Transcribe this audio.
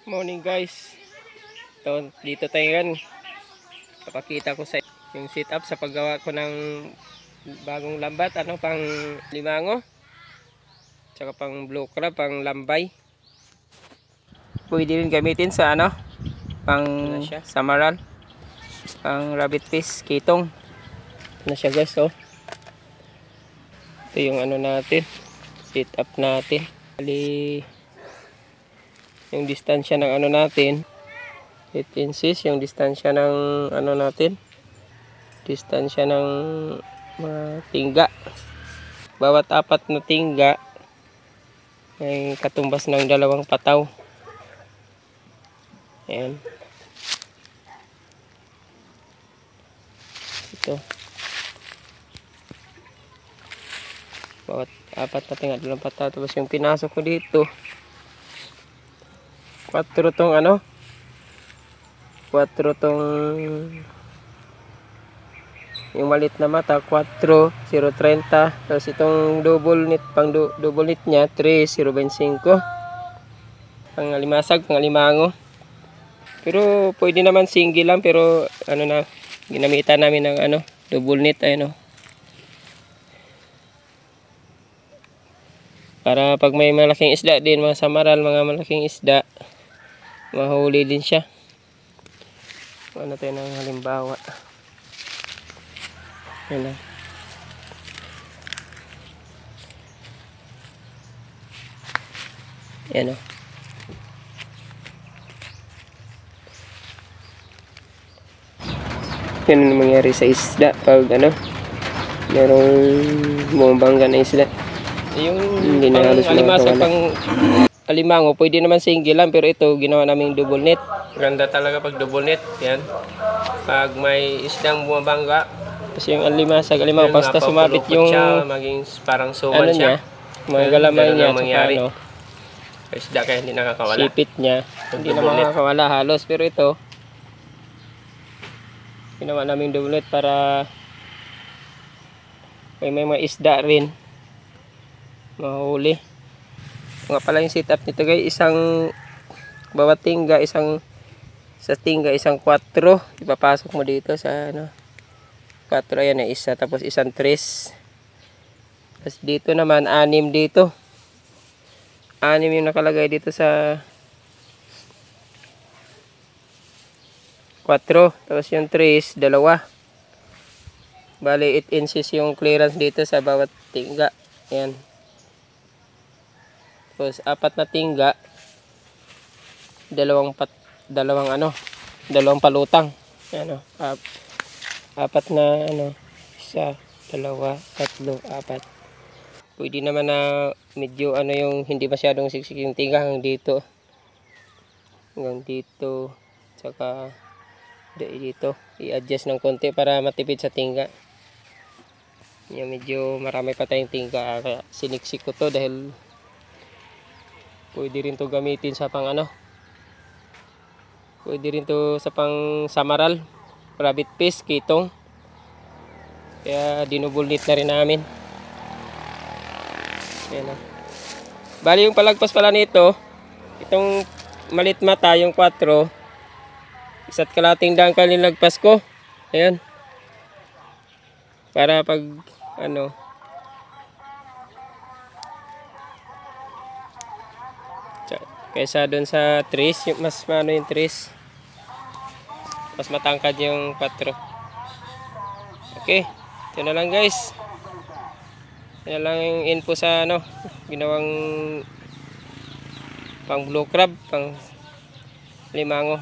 Morning guys. Dito tayo yan. Papakita ko sa yung setup sa paggawa ko ng bagong lambat. Pang limango. Tsaka pang blue crab, pang lambay. Pwede rin gamitin sa pang samaral. Pang rabbit fish, kitong. Na siya guys, oh. Ito yung natin. Setup natin. Bali, yung distansya ng natin 8 inches, yung distansya ng natin, distansya ng mga tingga. Bawat apat na tingga ay katumbas ng 2 pataw. Ayan. Ito. Bawat apat na tingga, 2 pataw. Tapos yung pinasok ko dito 4 tong 4 tong yung malit na mata 4 0.30. Tapos itong double knit, pang double knit nya 3 0.25, pang limasag, pang limango. Pero pwede naman single lang, pero na ginamitan namin ng double knit, para pag may malaking isda din, mga samaral, mga malaking isda, mahuli din siya. Ano tayo ng halimbawa. Yan na. Yan o. Yan ang mangyari sa isda pag merong bumabangga na isda. Yung pang alimasag, pang alimango, pwede naman single lang, pero ito ginawa namin double net. Ganda talaga pag double net. Yan. Pag may isdang bumabangga. Kasi yung alimasag, alimango, basta sumabit yung siya, maging parang suman siya. Mga galamay niya, mangyari. Isda kaya hindi nakakawala. Sipit niya, hindi na makakawala halos. Pero ito, ginawa namin double net para may mga isda rin mahuli. Nga pala yung setup nito guys, isang bawat tingga, isang 4 ipapasok mo dito sa 4, ayan na isa, tapos isang 3. Tapos dito naman 6 dito, 6 yung nakalagay dito sa 4, tapos yung 3 2. Bali 8 inches yung clearance dito sa bawat tingga. Ayan. Tapos 4 na tingga, 2 palutang. Ayan, 4 na 1, 2, 3, 4. Pwede naman na medyo yung hindi masyadong siksik yung tingga hanggang dito. Hanggang dito. Tsaka dito. I-adjust ng konti para matipid sa tingga. Yung medyo marami pa tayong tingga, kaya siniksik ko to dahil pwede rin to gamitin sa pang pwede rin to sa pang samaral, rabbit fish, kitong. Kaya dinubul knit na rin namin. Ayan. Bali yung palagpas pala nito, itong malit mata, yung 4, 1.5 dangkal nilagpas ko. Ayan. Para pag kaysa doon sa 3, mas yung 3, mas matangkad yung 4. Okay, ito na lang guys. Ito na lang yung info sa ginawang pang blue crab, pang limango.